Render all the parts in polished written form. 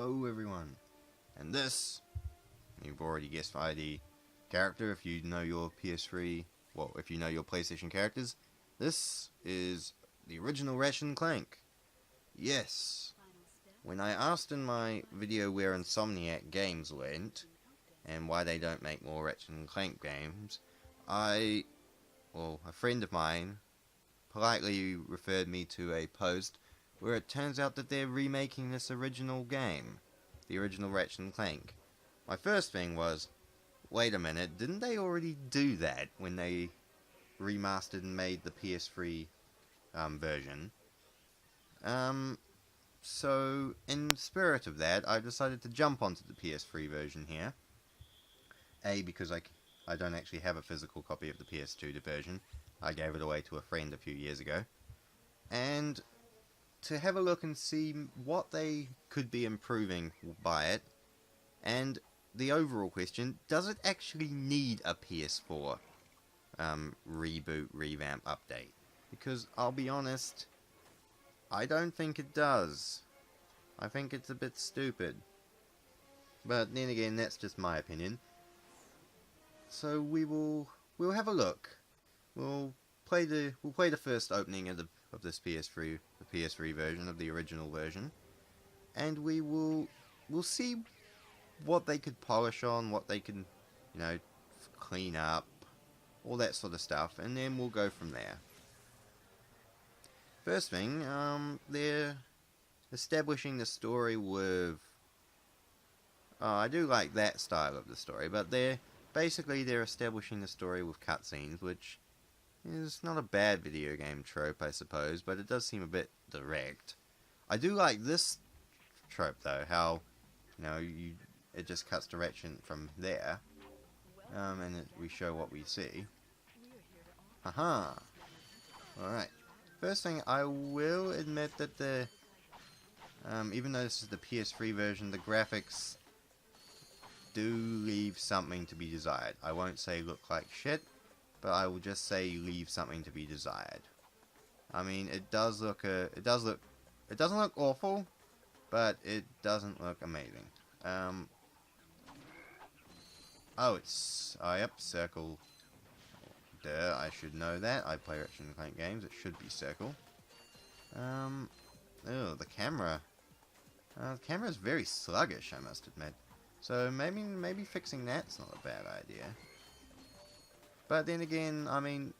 Hello everyone, and this, you've already guessed by the character if you know your PS3, well, if you know your PlayStation characters, this is the original Ratchet and Clank. Yes, when I asked in my video where Insomniac Games went, and why they don't make more Ratchet and Clank games, a friend of mine politely referred me to a post where it turns out that they're remaking this original game, the original Ratchet and Clank. My first thing was, wait a minute, didn't they already do that when they remastered and made the PS3 version? So in spirit of that, I decided to jump onto the PS3 version here. Because I don't actually have a physical copy of the PS2 version. I gave it away to a friend a few years ago. And to have a look and see what they could be improving by it, and the overall question, does it actually need a PS4 reboot, revamp, update? Because I'll be honest, I don't think it does. I think it's a bit stupid. But then again, that's just my opinion. So we'll have a look. We'll play the first opening of this PS3, the PS3 version of the original version, and we'll see what they could polish on, what they can, clean up, all that sort of stuff, and then we'll go from there. First thing, they're establishing the story with. Oh, I do like that style of the story, but they're establishing the story with cutscenes, which is not a bad video game trope, I suppose, but it does seem a bit direct. I do like this trope, though, how, it just cuts direction from there, and we show what we see. Haha! Alright. First thing, I will admit that even though this is the PS3 version, the graphics do leave something to be desired. I won't say look like shit, but I will just say leave something to be desired. I mean, it doesn't look awful, but it doesn't look amazing. Yep, circle. Duh, I should know that. I play Ratchet and Clank games. It should be circle. The camera. The camera is very sluggish, I must admit. So maybe fixing that's not a bad idea. But then again, I mean,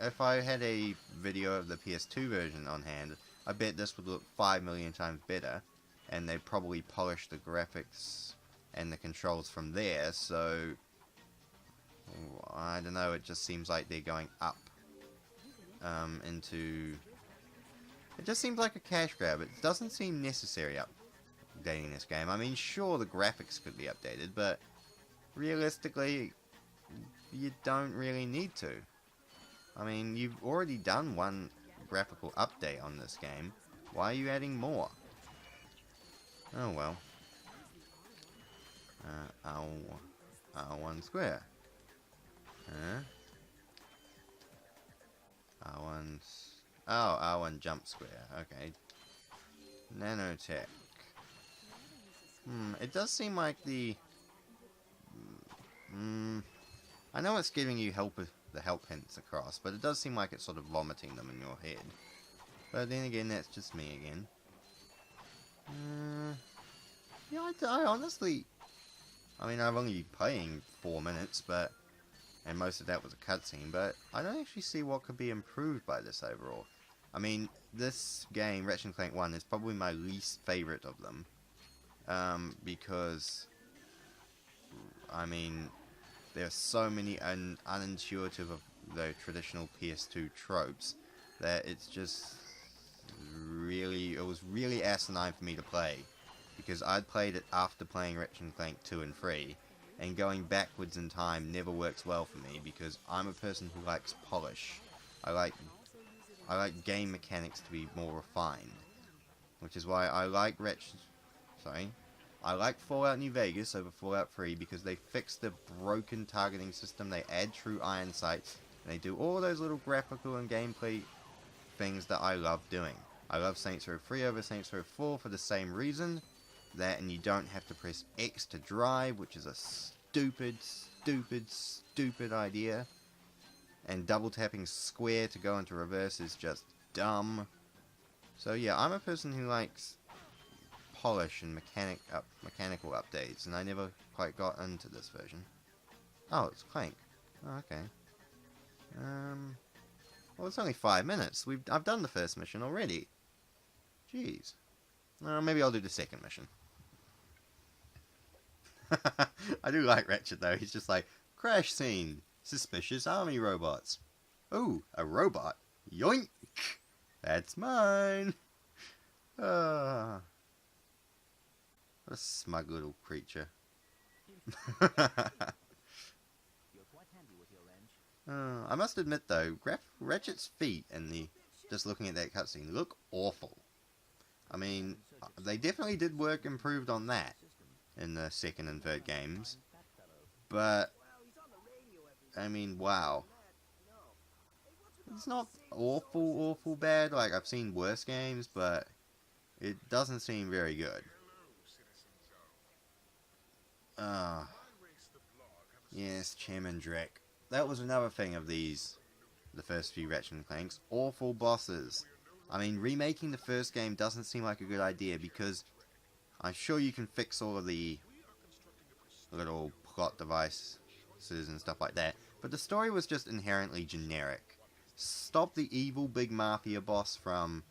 if I had a video of the PS2 version on hand, I bet this would look 5 million times better, and they'd probably polish the graphics and the controls from there, so I don't know, it just seems like they're going up into. It just seems like a cash grab. It doesn't seem necessary updating this game. I mean, sure, the graphics could be updated, but realistically, you don't really need to. I mean, you've already done one graphical update on this game. Why are you adding more? Oh well. R1 square. R1 jump square. Okay. Nanotech. It does seem like the. I know it's giving you the help hints across, but it does seem like it's sort of vomiting them in your head. But then again, that's just me again. Yeah, I honestly. I mean, I've only been playing 4 minutes, and most of that was a cutscene, but I don't actually see what could be improved by this overall. I mean, this game, Ratchet and Clank 1, is probably my least favorite of them. Because, I mean, there are so many unintuitive of the traditional PS2 tropes that it's just it was really asinine for me to play. Because I'd played it after playing Ratchet and Clank 2 and 3, and going backwards in time never works well for me because I'm a person who likes polish. I like game mechanics to be more refined, which is why I like I like Fallout New Vegas over Fallout 3 because they fixed the broken targeting system, they add true iron sights, and they do all those little graphical and gameplay things that I love doing. I love Saints Row 3 over Saints Row 4 for the same reason, that, and you don't have to press X to drive, which is a stupid, stupid, stupid idea. And double tapping square to go into reverse is just dumb. So yeah, I'm a person who likes polish and mechanical updates, and I never quite got into this version. Oh, it's Clank. Oh, okay. Well, it's only 5 minutes. I've done the first mission already. Jeez. Maybe I'll do the second mission. I do like Ratchet though. He's just like, crash scene, suspicious army robots. Ooh, a robot? Yoink! That's mine! What a smug little creature. I must admit though, Ratchet's feet and just looking at that cutscene look awful. I mean, they definitely did work improved on that in the second and third games, but I mean, wow. It's not awful bad, like I've seen worse games, but it doesn't seem very good. Yes, Chairman Drek. That was another thing of the first few Ratchet and Clanks. Awful bosses. I mean, remaking the first game doesn't seem like a good idea because I'm sure you can fix all of the little plot devices and stuff like that, but the story was just inherently generic. Stop the evil big mafia boss from,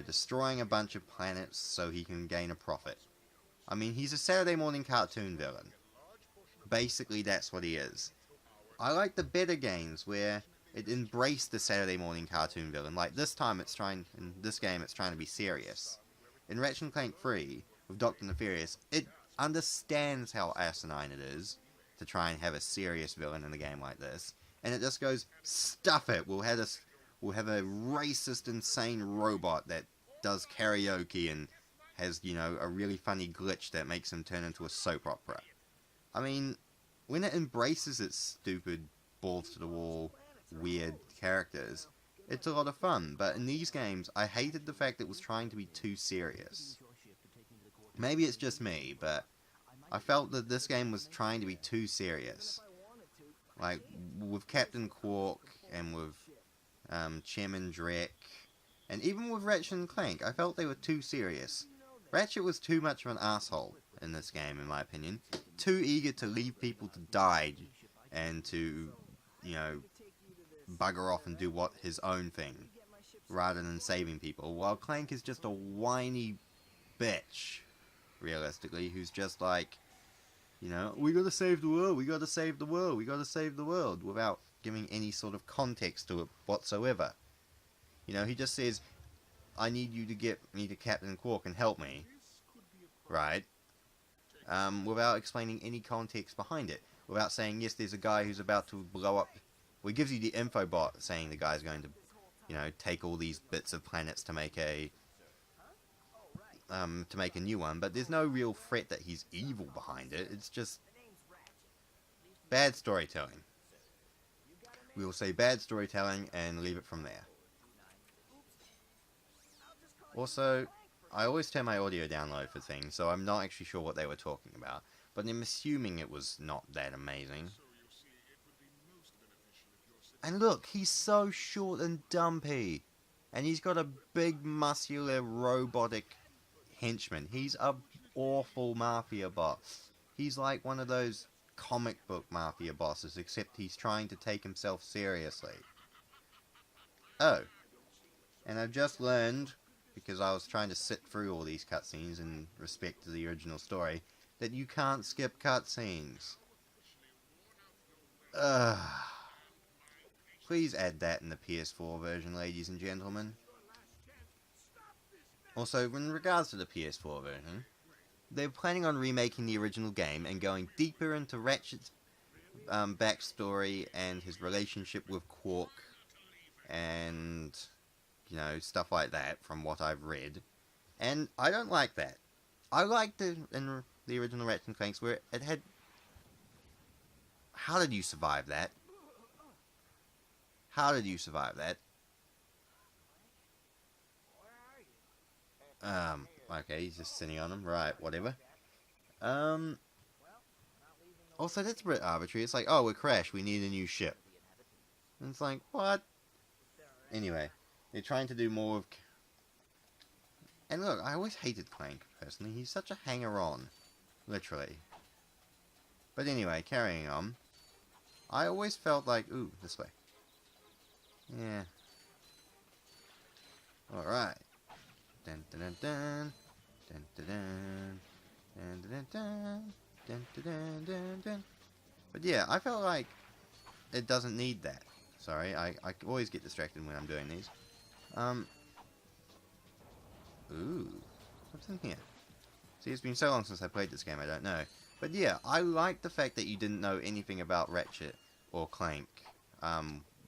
destroying a bunch of planets so he can gain a profit. I mean, he's a Saturday morning cartoon villain. Basically, that's what he is. I like the better games where it embraced the Saturday morning cartoon villain. Like this time in this game it's trying to be serious. In Ratchet and Clank 3, with Dr. Nefarious, it understands how asinine it is to try and have a serious villain in a game like this. And it just goes, stuff it, we'll have a racist, insane robot that does karaoke and has, a really funny glitch that makes him turn into a soap opera. I mean, when it embraces its stupid, balls-to-the-wall, weird characters, it's a lot of fun, but in these games, I hated the fact it was trying to be too serious. Maybe it's just me, but I felt that this game was trying to be too serious. Like, with Captain Quark, and with Chairman Drek, and even with Ratchet and Clank, I felt they were too serious. Ratchet was too much of an asshole in this game, in my opinion. Too eager to leave people to die, and to, bugger off and do his own thing, rather than saving people, while Clank is just a whiny bitch, realistically, who's just like, we gotta save the world, we gotta save the world, we gotta save the world, without giving any sort of context to it whatsoever. He just says, I need you to get me to Captain Quark and help me, right? Without explaining any context behind it, without saying, yes, there's a guy who's about to blow up. Well, he gives you the info bot saying the guy's going to, take all these bits of planets to make a new one, but there's no real threat that he's evil behind it. It's just bad storytelling. We will say bad storytelling and leave it from there. Also, I always turn my audio down low for things, so I'm not actually sure what they were talking about, but I'm assuming it was not that amazing. And look, he's so short and dumpy, and he's got a big muscular robotic henchman. He's a awful mafia boss. He's like one of those comic book mafia bosses, except he's trying to take himself seriously. Oh, and I've just learned, because I was trying to sit through all these cutscenes in respect to the original story, that you can't skip cutscenes. Please add that in the PS4 version, ladies and gentlemen. Also, in regards to the PS4 version, they're planning on remaking the original game and going deeper into Ratchet's backstory and his relationship with Quark and, stuff like that, from what I've read. And I don't like that. I liked it in the original Ratchet and Clanks where it had... How did you survive that? How did you survive that? Okay, he's just sitting on him. Right, whatever. Also, that's a bit arbitrary. It's like, oh, we're crashed. We need a new ship. And it's like, what? Anyway, they're trying to do more of... And look, I always hated Clank, personally. He's such a hanger-on. Literally. But anyway, carrying on. I always felt like... Ooh, this way. Yeah. Alright. Dun dun dun dun. Dun dun dun. Dun dun dun. Dun dun dun dun dun. But yeah, I felt like it doesn't need that. Sorry, I always get distracted when I'm doing these. Ooh. What's in here? See, it's been so long since I played this game, I don't know. But yeah, I like the fact that you didn't know anything about Ratchet or Clank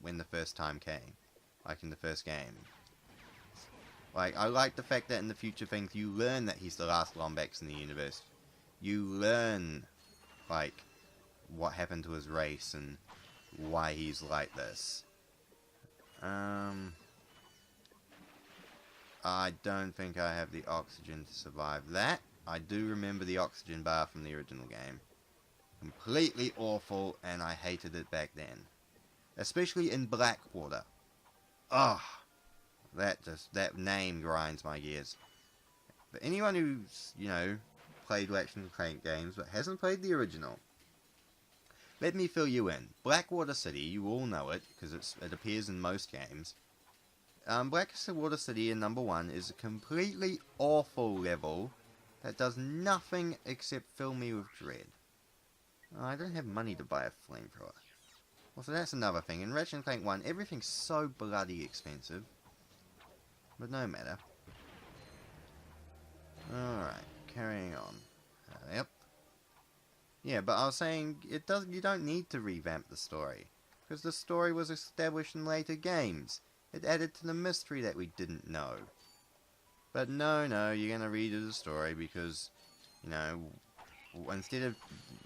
when the first time came. Like in the first game. Like, I like the fact that in the future things you learn that he's the last Lombax in the universe. You learn, like, what happened to his race and why he's like this. I don't think I have the oxygen to survive that. I do remember the oxygen bar from the original game. Completely awful, and I hated it back then. Especially in Blackwater. Ugh. That name grinds my gears. For anyone who's, you know, played Ratchet and Clank games but hasn't played the original, let me fill you in. Blackwater City, you all know it, because it appears in most games. Blackwater City in number 1 is a completely awful level that does nothing except fill me with dread. I don't have money to buy a flamethrower. Well, so that's another thing. In Ratchet and Clank 1, everything's so bloody expensive. But no matter. Alright, carrying on. Yep. Yeah, but I was saying, you don't need to revamp the story. Because the story was established in later games. It added to the mystery that we didn't know. But no, you're going to redo the story because, you know, instead of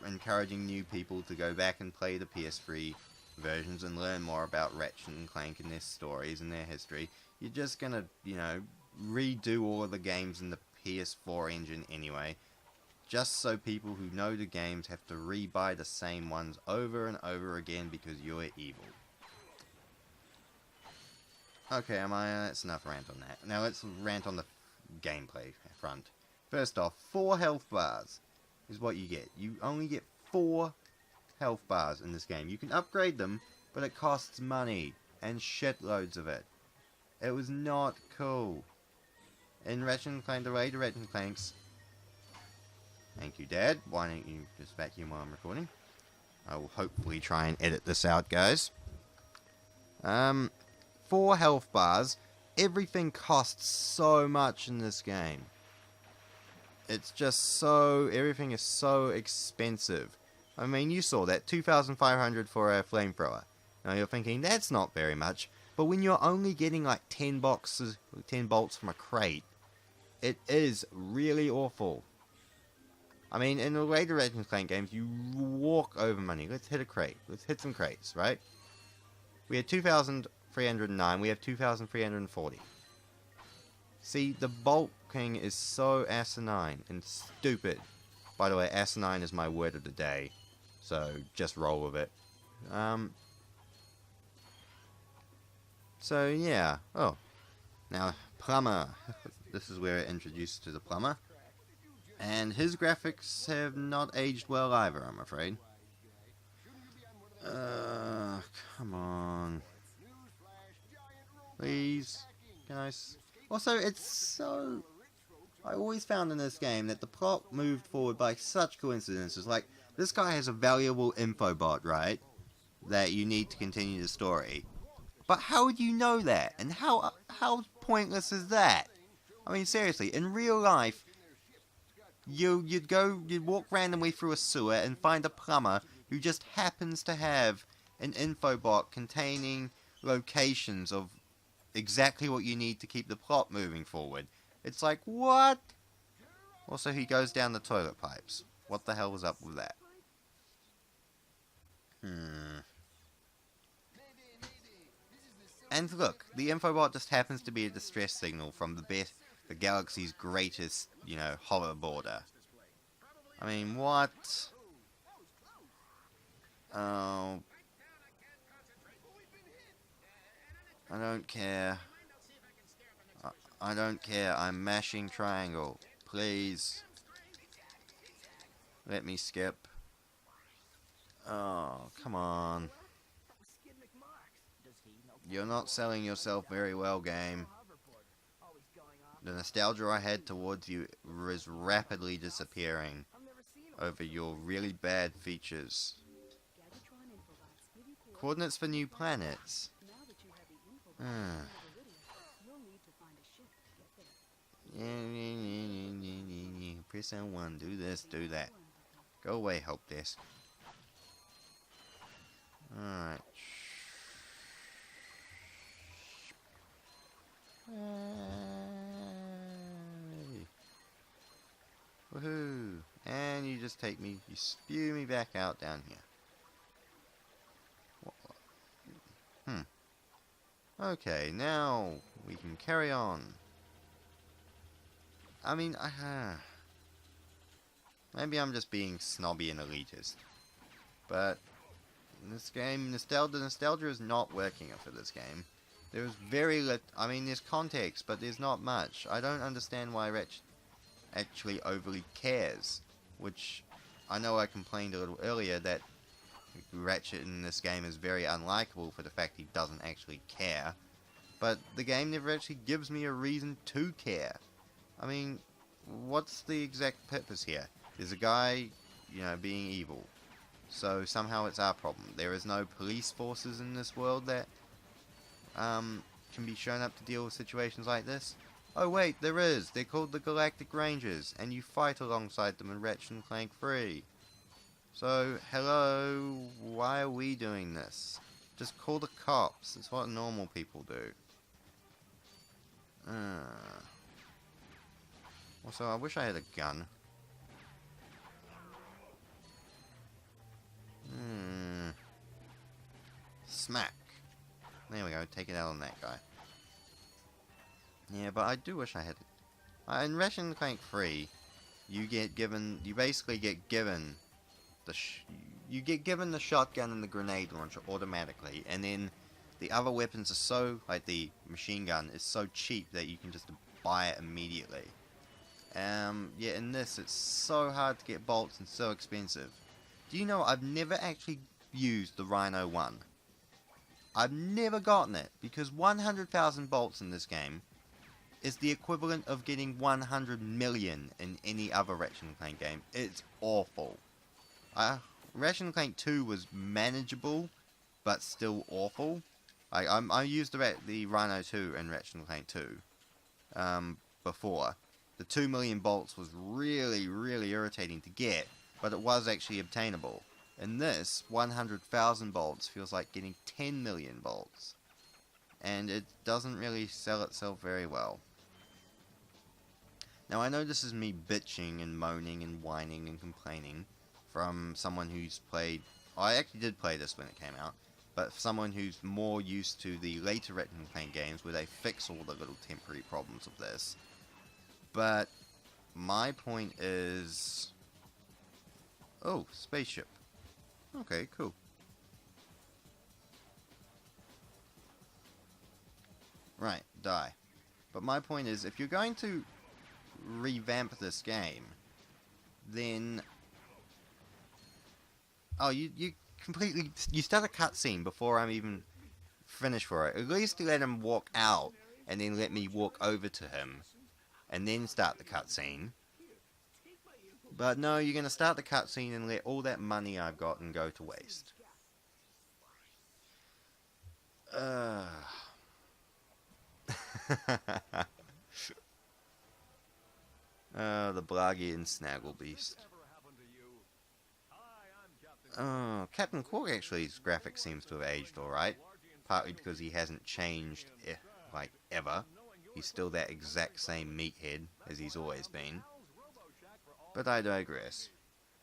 encouraging new people to go back and play the PS3 versions and learn more about Ratchet and Clank and their stories and their history, you're just going to, you know, redo all of the games in the PS4 engine anyway. Just so people who know the games have to re-buy the same ones over and over again because you're evil. Okay, that's enough rant on that. Now let's rant on the gameplay front. First off, 4 health bars is what you get. You only get 4 health bars in this game. You can upgrade them, but it costs money, and shitloads of it. It was not cool. In Ratchet and Clank, the way to Ratchet and Clanks... Thank you, Dad. Why don't you just vacuum while I'm recording? I will hopefully try and edit this out, guys. 4 health bars. Everything costs so much in this game. It's just so... Everything is so expensive. I mean, you saw that. 2,500 for a flamethrower. Now you're thinking, that's not very much. But when you're only getting like 10 bolts from a crate, it is really awful. I mean, in the later Ratchet and Clank games, you walk over money. Let's hit a crate. Let's hit some crates, right? We had 2,309. We have 2,340. See, the bulking is so asinine and stupid. By the way, asinine is my word of the day. So, just roll with it. So, yeah. Oh. Now, Plumber. This is where it introduced to the Plumber. And his graphics have not aged well either, I'm afraid. Come on. Please. Can I... Also, it's so... I always found in this game that the plot moved forward by such coincidences. Like, this guy has a valuable infobot, right? That you need to continue the story. But how would you know that? And how pointless is that? I mean, seriously, in real life... You'd walk randomly through a sewer and find a plumber who just happens to have an infobot containing locations of exactly what you need to keep the plot moving forward. It's like, what? Also, he goes down the toilet pipes. What the hell was up with that? And look, the infobot just happens to be a distress signal from the the galaxy's greatest, you know, hoverboarder. I mean, what? Oh, I don't care. I don't care. I'm mashing triangle. Please. Let me skip. Oh, come on. You're not selling yourself very well, game. The nostalgia I had towards you is rapidly disappearing over your really bad features. Coordinates for new planets. Press L1, do this, do that. Go away, help desk. Alright. Woohoo! And you just take me, you spew me back out down here. Okay, now we can carry on. I mean, maybe I'm just being snobby and elitist, but in this game, nostalgia is not working for this game. There's I mean, there's context, but there's not much. I don't understand why Ratchet actually overly cares, which I know I complained a little earlier that Ratchet in this game is very unlikable for the fact he doesn't actually care, but the game never actually gives me a reason to care. I mean, what's the exact purpose here? There's a guy, you know, being evil, so somehow it's our problem. There is no police forces in this world that can be shown up to deal with situations like this. Oh wait, there is. They're called the Galactic Rangers, and you fight alongside them in Ratchet and Clank 3. So, hello, why are we doing this? Just call the cops. It's what normal people do. Also, I wish I had a gun. Smack. There we go, take it out on that guy. Yeah, but I do wish I had it. In Ratchet and Clank 3, you basically get given the shotgun and the grenade launcher automatically, and then the other weapons are so, like the machine gun, is so cheap that you can just buy it immediately. Yeah, in this, it's so hard to get bolts and so expensive. Do you know, I've never actually used the Rhino 1. I've never gotten it, because 100,000 bolts in this game is the equivalent of getting 100 million in any other Ratchet and Clank game. It's awful. Ratchet and Clank 2 was manageable, but still awful. I used the Rhino 2 in Ratchet and Clank 2 before. The 2 million bolts was really, really irritating to get, but it was actually obtainable. In this, 100,000 bolts feels like getting 10 million bolts. And it doesn't really sell itself very well. Now I know this is me bitching and moaning and whining and complaining from someone who's played... I actually did play this when it came out, but someone who's more used to the later Ratchet and Clank games where they fix all the little temporary problems of this. But my point is... Oh, spaceship. Okay, cool. Right, die. But my point is, if you're going to revamp this game, then... Oh, you completely... You start a cutscene before I'm even finished for it. At least let him walk out, and then let me walk over to him, and then start the cutscene. But no, you're going to start the cutscene and let all that money I've gotten go to waste. The Blaggy and Snaggle Beast. Captain Quark actually's graphics seems to have aged alright. Partly because he hasn't changed, like, ever. He's still that exact same meathead as he's always been. But I digress.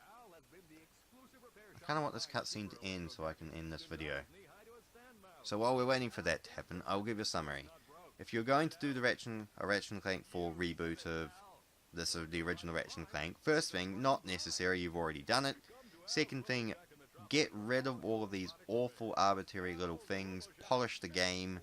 I kind of want this cutscene to end so I can end this video. So while we're waiting for that to happen, I'll give you a summary. if you're going to do a Ratchet and Clank 4 reboot of the original Ratchet and Clank, first thing, not necessary, you've already done it. Second thing, get rid of all of these awful arbitrary little things, polish the game,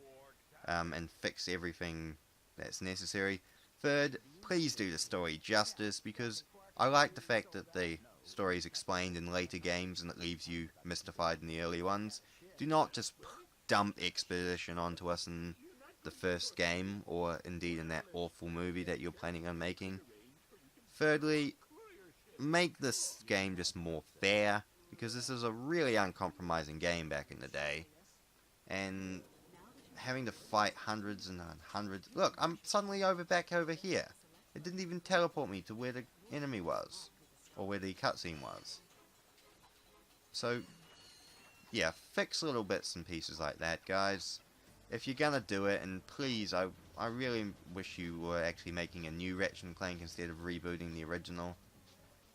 and fix everything that's necessary. Third, please do the story justice, because I like the fact that the story is explained in later games and it leaves you mystified in the early ones. Do not just dump exposition onto us in the first game, or indeed in that awful movie that you're planning on making. Thirdly, make this game just more fair, because this is a really uncompromising game back in the day, and having to fight hundreds and hundreds. Look, I'm suddenly back over here. It didn't even teleport me to where the enemy was, or where the cutscene was. So, yeah, fix little bits and pieces like that, guys. If you're gonna do it, and please, I really wish you were actually making a new Ratchet and Clank instead of rebooting the original.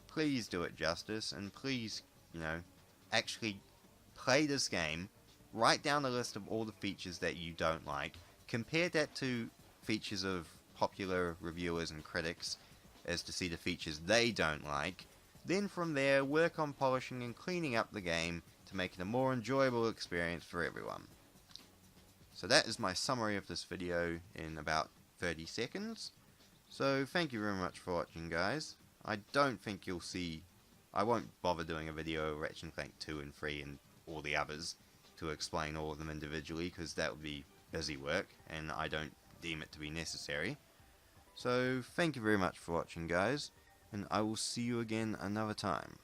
Please do it justice, and please, you know, actually play this game. Write down a list of all the features that you don't like. Compare that to features of popular reviewers and critics as to see the features they don't like. Then from there, work on polishing and cleaning up the game to make it a more enjoyable experience for everyone. So that is my summary of this video in about 30 seconds. So thank you very much for watching, guys. I don't think you'll see... I won't bother doing a video of Ratchet and Clank 2 and 3 and all the others to explain all of them individually, because that would be busy work, and I don't deem it to be necessary. So thank you very much for watching, guys, and I will see you again another time.